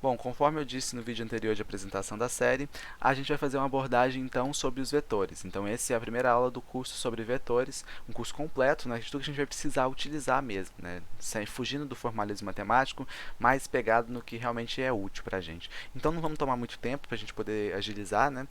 Bom, conforme eu disse no vídeo anterior de apresentação da série, a gente vai fazer uma abordagem então sobre os vetores. Então, essa é a primeira aula do curso sobre vetores, um curso completo, né, de tudo que a gente vai precisar utilizar mesmo, né, fugindo do formalismo matemático, mais pegado no que realmente é útil para a gente. Então, não vamos tomar muito tempo para a gente poder agilizar, né?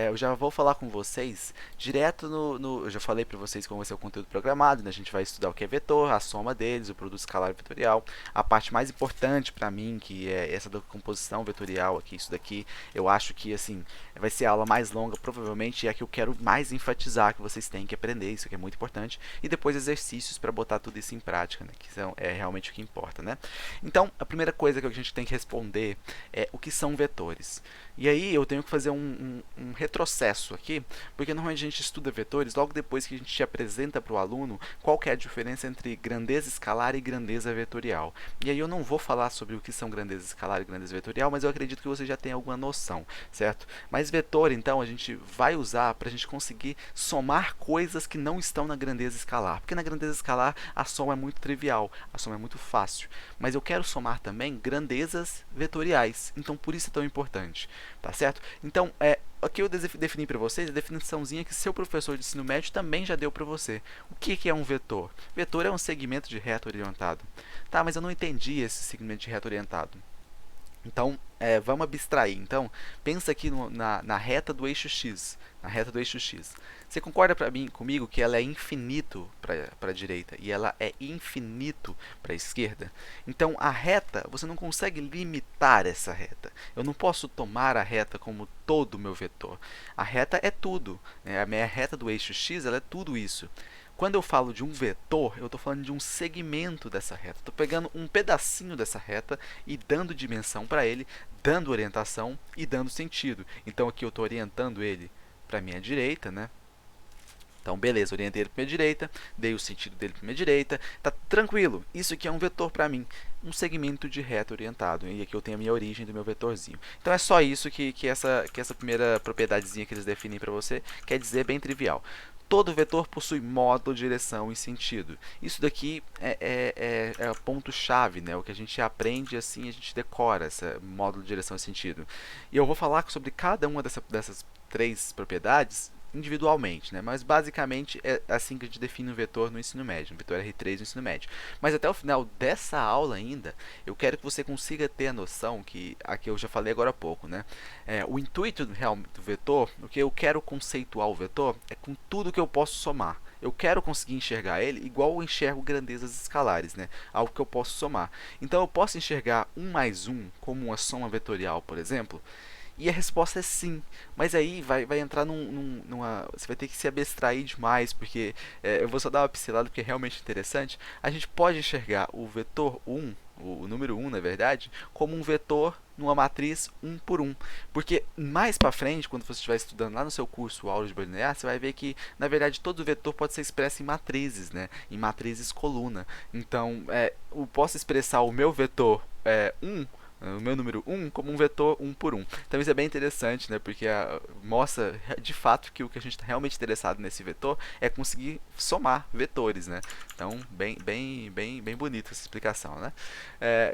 Eu já vou falar com vocês direto eu já falei para vocês como vai ser o conteúdo programado, né? A gente vai estudar o que é vetor, a soma deles, o produto escalar vetorial, a parte mais importante para mim, que é essa da composição vetorial aqui, isso daqui, eu acho que assim, vai ser a aula mais longa, provavelmente é a que eu quero mais enfatizar, que vocês têm que aprender, isso aqui é muito importante, e depois exercícios para botar tudo isso em prática, né, que é realmente o que importa, né? Então, a primeira coisa que a gente tem que responder é o que são vetores. E aí eu tenho que fazer um retrocesso aqui, porque normalmente a gente estuda vetores logo depois que a gente apresenta para o aluno qual que é a diferença entre grandeza escalar e grandeza vetorial. E aí eu não vou falar sobre o que são grandeza escalar e grandeza vetorial, mas eu acredito que você já tem alguma noção, certo? Mas vetor, então, a gente vai usar para a gente conseguir somar coisas que não estão na grandeza escalar. Porque na grandeza escalar a soma é muito trivial, a soma é muito fácil. Mas eu quero somar também grandezas vetoriais, então por isso é tão importante, tá certo? Então, aqui eu defini para vocês a definiçãozinha que seu professor de ensino médio também já deu para você. O que é um vetor? Vetor é um segmento de reta orientado. Tá, mas eu não entendi esse segmento de reta orientado. Então, vamos abstrair. Então, pensa aqui na reta do eixo x. Na reta do eixo x. Você concorda comigo que ela é infinito para a direita e ela é infinito para a esquerda? Então, a reta, você não consegue limitar essa reta. Eu não posso tomar a reta como todo o meu vetor. A reta é tudo, né? A minha reta do eixo x ela é tudo isso. Quando eu falo de um vetor, eu estou falando de um segmento dessa reta. Estou pegando um pedacinho dessa reta e dando dimensão para ele, dando orientação e dando sentido. Então aqui eu estou orientando ele para a minha direita, né? Então, beleza, orientei ele para minha direita, dei o sentido dele para minha direita, tá tranquilo. Isso aqui é um vetor para mim, um segmento de reta orientado. E aqui eu tenho a minha origem do meu vetorzinho. Então é só isso que essa primeira propriedadezinha que eles definem para você quer dizer, bem trivial. Todo vetor possui módulo, direção e sentido. Isso daqui é o ponto-chave, né? O que a gente aprende assim, a gente decora esse módulo, direção e sentido. E eu vou falar sobre cada uma dessas três propriedades individualmente, né? Mas basicamente é assim que a gente define um vetor no ensino médio, um vetor R3 no ensino médio. Mas até o final dessa aula ainda, eu quero que você consiga ter a noção que aqui eu já falei agora há pouco, né? O intuito do vetor, o que eu quero conceituar o vetor é com tudo que eu posso somar. Eu quero conseguir enxergar ele igual eu enxergo grandezas escalares, né? Algo que eu posso somar. Então eu posso enxergar 1 mais 1 como uma soma vetorial, por exemplo. E a resposta é sim. Mas aí vai entrar numa. Você vai ter que se abstrair demais, porque eu vou só dar uma pincelada porque é realmente interessante. A gente pode enxergar o vetor 1, o número 1 na verdade, como um vetor numa matriz 1 por 1. Porque mais para frente, quando você estiver estudando lá no seu curso álgebra linear, você vai ver que, na verdade, todo vetor pode ser expresso em matrizes, né? Em matrizes coluna. Então, eu posso expressar o meu vetor 1, o meu número 1 como um vetor 1 por 1. Então isso é bem interessante, né? Porque mostra de fato que o que a gente está realmente interessado nesse vetor é conseguir somar vetores, né? Então, bem bonita essa explicação, né?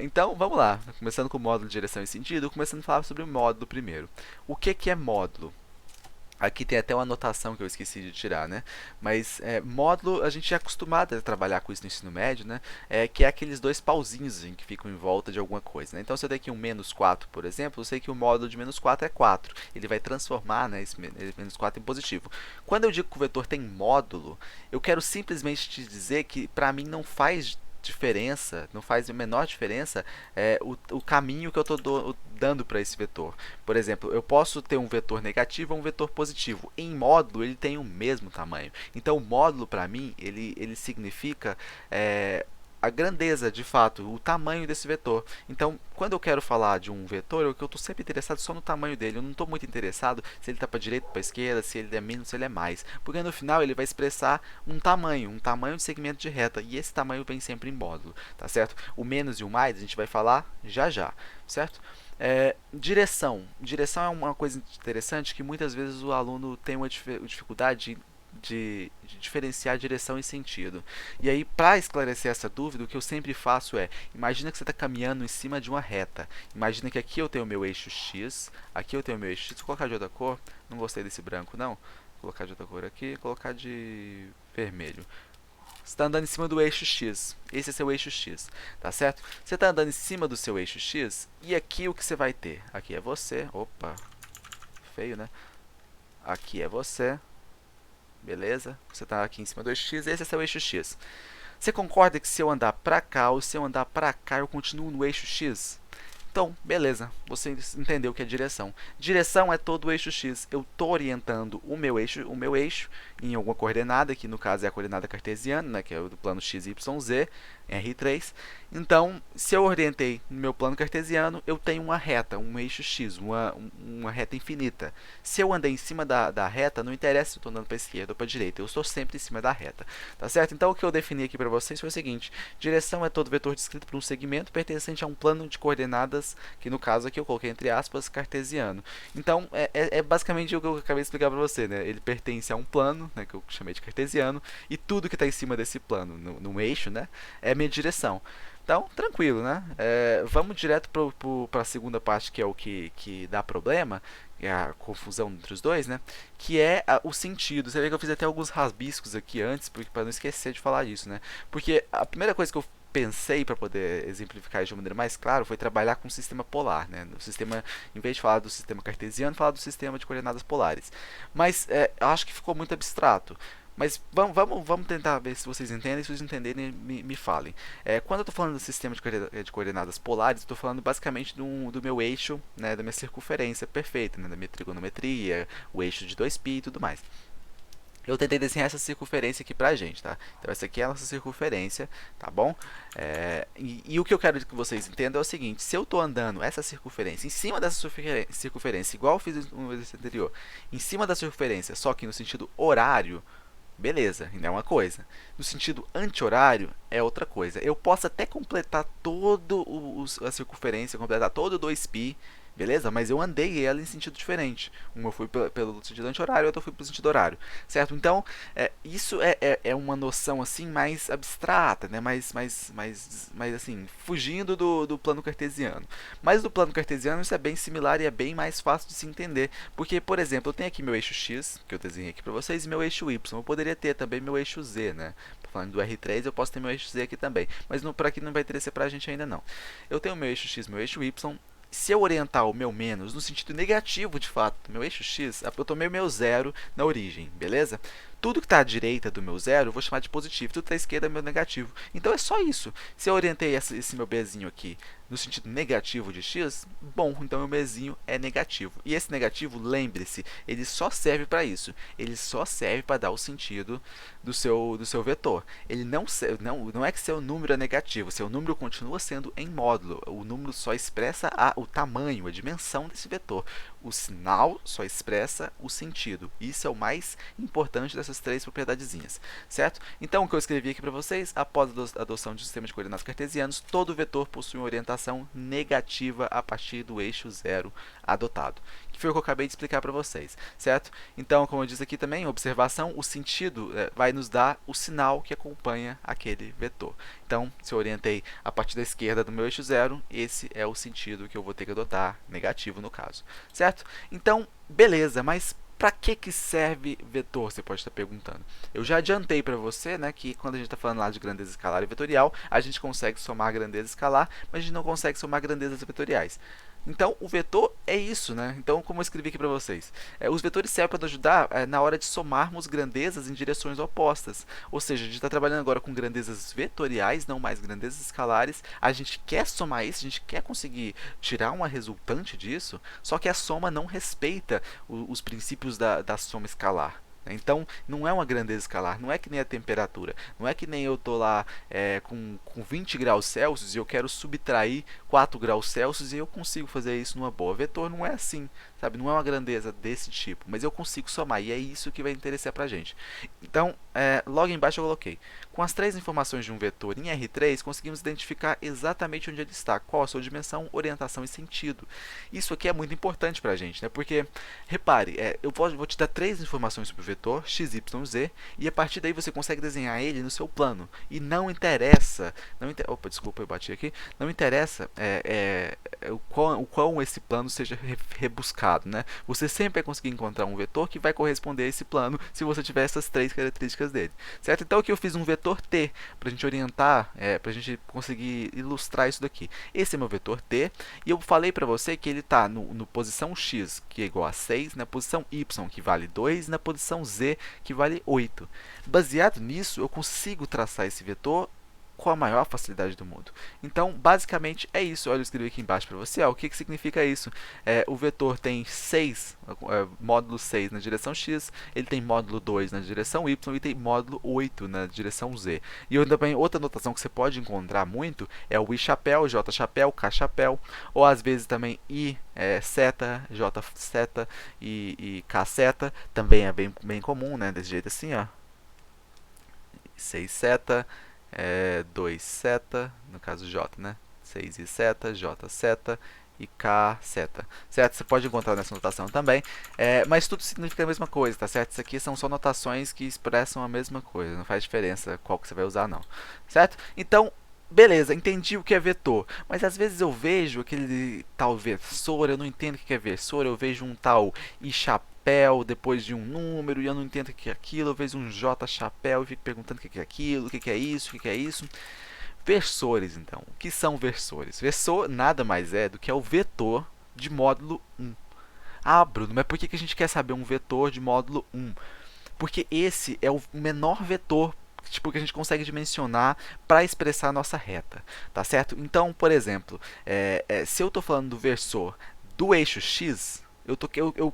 Então, vamos lá. Começando com o módulo de direção e sentido, começando a falar sobre o módulo primeiro. O que é módulo? Aqui tem até uma anotação que eu esqueci de tirar, né? Mas módulo, a gente é acostumado a trabalhar com isso no ensino médio, né? Que é aqueles dois pauzinhos assim, que ficam em volta de alguma coisa, né? Então, se eu tenho aqui um menos 4, por exemplo, eu sei que o módulo de menos 4 é 4. Ele vai transformar, né, esse menos 4 em positivo. Quando eu digo que o vetor tem módulo, eu quero simplesmente te dizer que, para mim, não faz diferença, não faz a menor diferença o caminho que eu estou dando para esse vetor. Por exemplo, eu posso ter um vetor negativo ou um vetor positivo. Em módulo, ele tem o mesmo tamanho. Então, o módulo, para mim, ele significa a grandeza, de fato, o tamanho desse vetor. Então, quando eu quero falar de um vetor, eu estou sempre interessado só no tamanho dele. Eu não estou muito interessado se ele está para a direita ou para a esquerda, se ele é menos, se ele é mais. Porque no final ele vai expressar um tamanho de segmento de reta. E esse tamanho vem sempre em módulo, tá certo? O menos e o mais a gente vai falar já já, certo? Direção. Direção é uma coisa interessante que muitas vezes o aluno tem uma dificuldade de diferenciar direção e sentido. E aí, para esclarecer essa dúvida, o que eu sempre faço é, imagina que você está caminhando em cima de uma reta. Imagina que aqui eu tenho o meu eixo X, aqui eu tenho o meu eixo X. Vou colocar de outra cor, não gostei desse branco não. Vou colocar de outra cor aqui, colocar de vermelho. Você está andando em cima do eixo X. Esse é seu eixo X, tá certo? Você está andando em cima do seu eixo X e aqui o que você vai ter? Aqui é você. Opa, feio, né? Aqui é você. Beleza? Você está aqui em cima do eixo X, esse é seu eixo X. Você concorda que se eu andar para cá ou se eu andar para cá, eu continuo no eixo X? Então, beleza, você entendeu o que é direção. Direção é todo o eixo X. Eu estou orientando o meu eixo em alguma coordenada, que no caso é a coordenada cartesiana, né, que é o do plano x, y, z, R3. Então, se eu orientei no meu plano cartesiano, eu tenho uma reta, um eixo X, uma reta infinita. Se eu andei em cima da reta, não interessa se eu estou andando para a esquerda ou para a direita, eu estou sempre em cima da reta. Tá certo? Então, o que eu defini aqui para vocês foi o seguinte: direção é todo vetor descrito por um segmento pertencente a um plano de coordenadas, que no caso aqui eu coloquei entre aspas, cartesiano. Então, é basicamente o que eu acabei de explicar para você, né? Ele pertence a um plano, né, que eu chamei de cartesiano, e tudo que está em cima desse plano, no eixo, né, é minha direção. Então, tranquilo, né? Vamos direto para a segunda parte, que é o que dá problema, é a confusão entre os dois, né? Que é o sentido. Você vê que eu fiz até alguns rabiscos aqui antes, para não esquecer de falar isso, né? Porque a primeira coisa que eu pensei para poder exemplificar isso de uma maneira mais clara foi trabalhar com o sistema polar, né? No sistema, em vez de falar do sistema cartesiano, falar do sistema de coordenadas polares. Mas eu acho que ficou muito abstrato. Mas vamos tentar ver se vocês entendem. Se vocês entenderem, me falem. Quando eu estou falando do sistema de coordenadas polares, estou falando basicamente do meu eixo, né, da minha circunferência perfeita, né, da minha trigonometria, o eixo de 2π e tudo mais. Eu tentei desenhar essa circunferência aqui pra gente, tá? Então essa aqui é a nossa circunferência, tá bom? E o que eu quero que vocês entendam é o seguinte: se eu estou andando essa circunferência em cima dessa circunferência, igual eu fiz no exercício anterior, em cima da circunferência, só que no sentido horário, beleza, ainda é uma coisa. No sentido anti-horário, é outra coisa. Eu posso até completar todo a circunferência, completar todo o 2π, beleza? Mas eu andei ela em sentido diferente. Uma eu fui pelo sentido anti-horário, outra eu fui pelo sentido horário, certo? Então, isso é uma noção assim mais abstrata, né? mais assim, fugindo do plano cartesiano. Mas do plano cartesiano isso é bem similar e é bem mais fácil de se entender. Porque, por exemplo, eu tenho aqui meu eixo X, que eu desenhei aqui para vocês, e meu eixo Y. Eu poderia ter também meu eixo Z, né? Falando do R3, eu posso ter meu eixo Z aqui também. Mas por aqui não vai interessar pra gente ainda não. Eu tenho meu eixo X, meu eixo Y. Se eu orientar o meu menos no sentido negativo, de fato, do meu eixo X, eu tomei o meu zero na origem, beleza? Tudo que está à direita do meu zero, eu vou chamar de positivo. Tudo que está à esquerda é meu negativo. Então é só isso. Se eu orientei esse meu Bzinho aqui no sentido negativo de x, bom, então meu Bzinho é negativo. E esse negativo, lembre-se, ele só serve para isso. Ele só serve para dar o sentido do seu vetor. Ele não é que seu número é negativo. Seu número continua sendo em módulo. O número só expressa o tamanho, a dimensão desse vetor. O sinal só expressa o sentido. Isso é o mais importante dessas três propriedadezinhas, certo? Então, o que eu escrevi aqui para vocês: após a adoção de um sistema de coordenadas cartesianos, todo vetor possui uma orientação negativa a partir do eixo zero adotado, que foi o que eu acabei de explicar para vocês, certo? Então, como eu disse aqui também, observação: o sentido vai nos dar o sinal que acompanha aquele vetor. Então, se eu orientei a partir da esquerda do meu eixo zero, esse é o sentido que eu vou ter que adotar, negativo no caso, certo? Então, beleza, mas para que serve vetor? Você pode estar perguntando. Eu já adiantei para você, né, que quando a gente está falando lá de grandeza escalar e vetorial, a gente consegue somar grandeza escalar, mas a gente não consegue somar grandezas vetoriais. Então, o vetor é isso, né? Então, como eu escrevi aqui para vocês, os vetores servem para nos ajudar na hora de somarmos grandezas em direções opostas. Ou seja, a gente está trabalhando agora com grandezas vetoriais, não mais grandezas escalares. A gente quer somar isso, a gente quer conseguir tirar uma resultante disso, só que a soma não respeita os princípios da soma escalar. Então, não é uma grandeza escalar, não é que nem a temperatura, não é que nem eu estou lá com 20 graus Celsius e eu quero subtrair 4 graus Celsius e eu consigo fazer isso numa boa. Vetor não é assim, sabe? Não é uma grandeza desse tipo, mas eu consigo somar e é isso que vai interessar pra gente. Então, logo embaixo eu coloquei: com as três informações de um vetor em R3, conseguimos identificar exatamente onde ele está, qual a sua dimensão, orientação e sentido. Isso aqui é muito importante pra gente, né? Porque, repare, vou te dar três informações sobre o vetor x, y, z, e a partir daí você consegue desenhar ele no seu plano. E não interessa, opa, desculpa, eu bati aqui, não interessa o quão esse plano seja rebuscado, né? Você sempre vai conseguir encontrar um vetor que vai corresponder a esse plano se você tiver essas três características dele, certo? Então aqui eu fiz um vetor t para a gente orientar, para a gente conseguir ilustrar isso daqui. Esse é meu vetor t, e eu falei para você que ele está no posição x, que é igual a 6, na posição y, que vale 2, e na posição z, que vale 8. Baseado nisso, eu consigo traçar esse vetor com a maior facilidade do mundo. Então, basicamente, é isso. Olha, eu escrevi aqui embaixo para você. O que significa isso? O vetor tem 6, módulo 6 na direção x, ele tem módulo 2 na direção y e tem módulo 8 na direção z. E também, outra notação que você pode encontrar muito é o i chapéu, j chapéu, k chapéu, ou às vezes também i seta, j seta e k seta. Também é bem comum, né? Desse jeito assim, ó. 6 seta, 2 seta, no caso J, né? 6 i seta, J seta e K seta, certo? Você pode encontrar nessa notação também, mas tudo significa a mesma coisa, tá certo? Isso aqui são só notações que expressam a mesma coisa, não faz diferença qual que você vai usar, não, certo? Então, beleza, entendi o que é vetor, mas às vezes eu vejo aquele tal versor, eu não entendo o que é versor, eu vejo um tal i chapéu depois de um número e eu não entendo o que é aquilo, eu vejo um j chapéu e fico perguntando o que é aquilo, o que é isso, o que é isso. Versores, então. O que são versores? Versor nada mais é do que o vetor de módulo 1. Ah, Bruno, mas por que a gente quer saber um vetor de módulo 1? Porque esse é o menor vetor que a gente consegue dimensionar para expressar a nossa reta, tá certo? Então, por exemplo, se eu estou falando do versor do eixo x,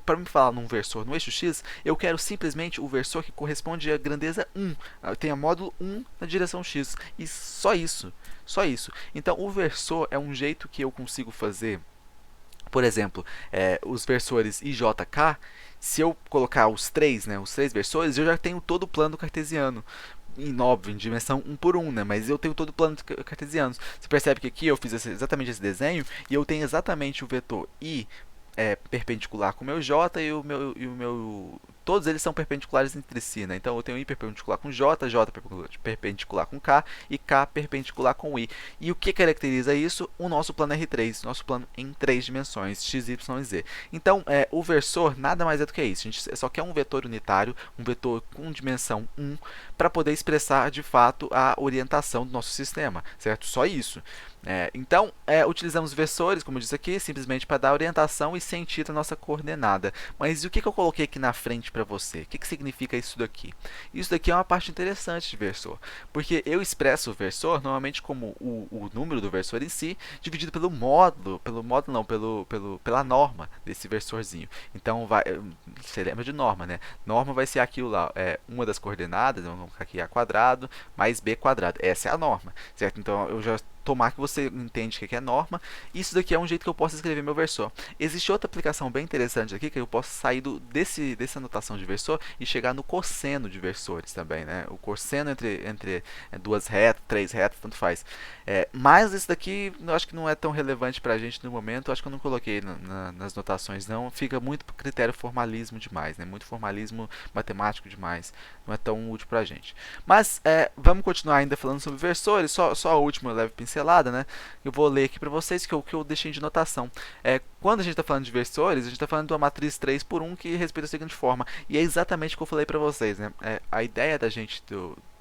para me falar num versor no eixo x, eu quero simplesmente o versor que corresponde à grandeza 1. Tem a módulo 1 na direção x. E só isso. Só isso. Então, o versor é um jeito que eu consigo fazer, por exemplo, os versores i, j, k. Se eu colocar os três versores, eu já tenho todo o plano cartesiano. Óbvio, em dimensão 1 por 1, né? Mas eu tenho todo o plano cartesiano. Você percebe que aqui eu fiz exatamente esse desenho e eu tenho exatamente o vetor i perpendicular com o meu j e o meu todos eles são perpendiculares entre si, né? Então eu tenho i perpendicular com j, j perpendicular com k e k perpendicular com i. E o que caracteriza isso? O nosso plano R3, nosso plano em 3 dimensões, x, y e z. Então, o versor nada mais é do que isso. A gente só quer um vetor unitário, um vetor com dimensão 1, para poder expressar de fato a orientação do nosso sistema, certo? Só isso. Então, utilizamos versores, como eu disse aqui, simplesmente para dar orientação e sentido à nossa coordenada. Mas o que eu coloquei aqui na frente para você? O que significa isso daqui? Isso daqui é uma parte interessante de versor, porque eu expresso o versor normalmente como o número do versor em si, dividido pelo módulo não, pela norma desse versorzinho. Então, você lembra de norma, né? Norma vai ser aquilo lá, uma das coordenadas, vamos colocar aqui a quadrado, mais b quadrado. Essa é a norma, certo? Então, eu já tomar que você entende o que é norma. Isso daqui é um jeito que eu posso escrever meu versor. Existe outra aplicação bem interessante aqui, que eu posso sair dessa anotação de versor e chegar no cosseno de versores também, né? O cosseno entre duas retas, três retas, tanto faz. Mas esse daqui eu acho que não é tão relevante para a gente no momento. Eu acho que eu não coloquei nas notações, não. Fica muito critério formalismo demais, né? Muito formalismo matemático demais. Não é tão útil para a gente. Mas vamos continuar ainda falando sobre versores. Só a última leve pincelada, né? Eu vou ler aqui para vocês que eu deixei de notação. Quando a gente está falando de versores, a gente está falando de uma matriz 3 por 1 que respeita a seguinte forma. E é exatamente o que eu falei para vocês, né? A ideia da gente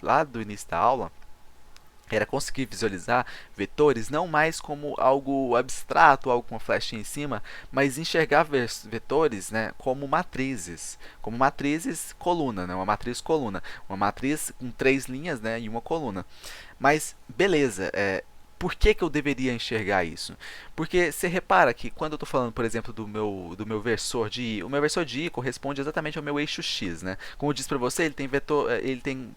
lá do início da aula era conseguir visualizar vetores não mais como algo abstrato, algo com uma flechinha em cima, mas enxergar vetores, né, como matrizes coluna, né, uma matriz coluna, uma matriz com 3 linhas, né, e uma coluna. Mas beleza, por que eu deveria enxergar isso? Porque você repara que quando eu estou falando, por exemplo, do meu versor de i, o meu versor de i corresponde exatamente ao meu eixo x, né? Como eu disse para você, ele tem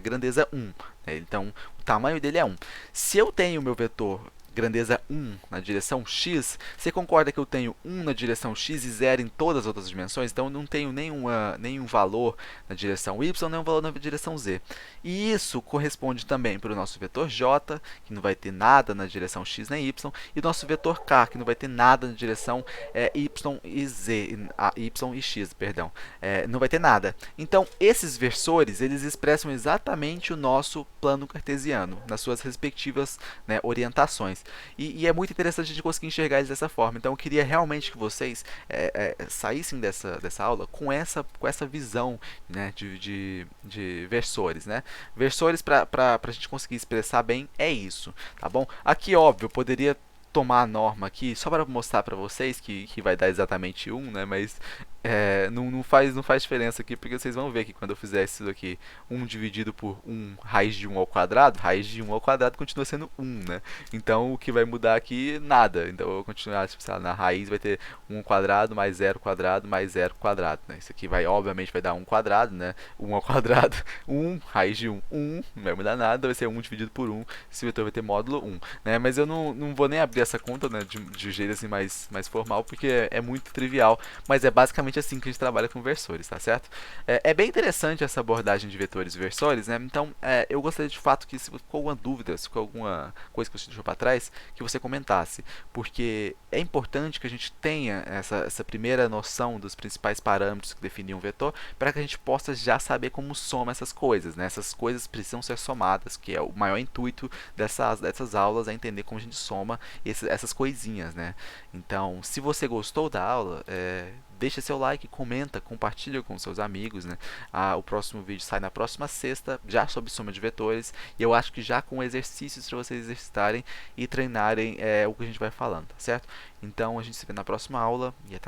grandeza 1, né? Então o tamanho dele é 1. Se eu tenho o meu vetor grandeza 1 na direção x, você concorda que eu tenho 1 na direção x e 0 em todas as outras dimensões? Então eu não tenho nenhum valor na direção y, nenhum valor na direção z. E isso corresponde também para o nosso vetor j, que não vai ter nada na direção x nem y, e o nosso vetor k, que não vai ter nada na direção y e z, y e x, perdão. Não vai ter nada. Então, esses versores, eles expressam exatamente o nosso plano cartesiano, nas suas respectivas, né, orientações. E é muito interessante a gente conseguir enxergar eles dessa forma. Então, eu queria realmente que vocês saíssem dessa aula com essa visão, né, de versores. Né? Versores, para a gente conseguir expressar bem, é isso. Tá bom? Aqui, óbvio, eu poderia tomar a norma aqui só para mostrar para vocês que vai dar exatamente 1, né? Mas não faz diferença aqui, porque vocês vão ver que quando eu fizer isso aqui, 1 dividido por 1 raiz de 1 ao quadrado, raiz de 1 ao quadrado continua sendo 1, né? Então, o que vai mudar aqui, nada. Então, eu vou continuar, tipo, sei lá, na raiz vai ter 1 ao quadrado mais 0 ao quadrado mais 0 ao quadrado, né? Isso aqui obviamente, vai dar 1 ao quadrado, né? 1 ao quadrado, 1, raiz de 1, 1, não vai mudar nada, vai ser 1 dividido por 1, esse vetor vai ter módulo 1, né? Mas eu não vou nem abrir essa conta, né, de jeito assim mais formal, porque é muito trivial, mas é basicamente assim que a gente trabalha com versores, tá certo? É bem interessante essa abordagem de vetores e versores, né? Então, eu gostaria de fato que, se ficou alguma dúvida, se ficou alguma coisa que você deixou para trás, que você comentasse, porque é importante que a gente tenha essa primeira noção dos principais parâmetros que definem um vetor, para que a gente possa já saber como soma essas coisas, né? Essas coisas precisam ser somadas, que é o maior intuito dessas aulas, é entender como a gente soma essas coisinhas, né? Então, se você gostou da aula, deixa seu like, comenta, compartilha com seus amigos, né? O próximo vídeo sai na próxima sexta, já sobre soma de vetores, e eu acho que já com exercícios para vocês exercitarem e treinarem o que a gente vai falando, tá certo? Então, a gente se vê na próxima aula e até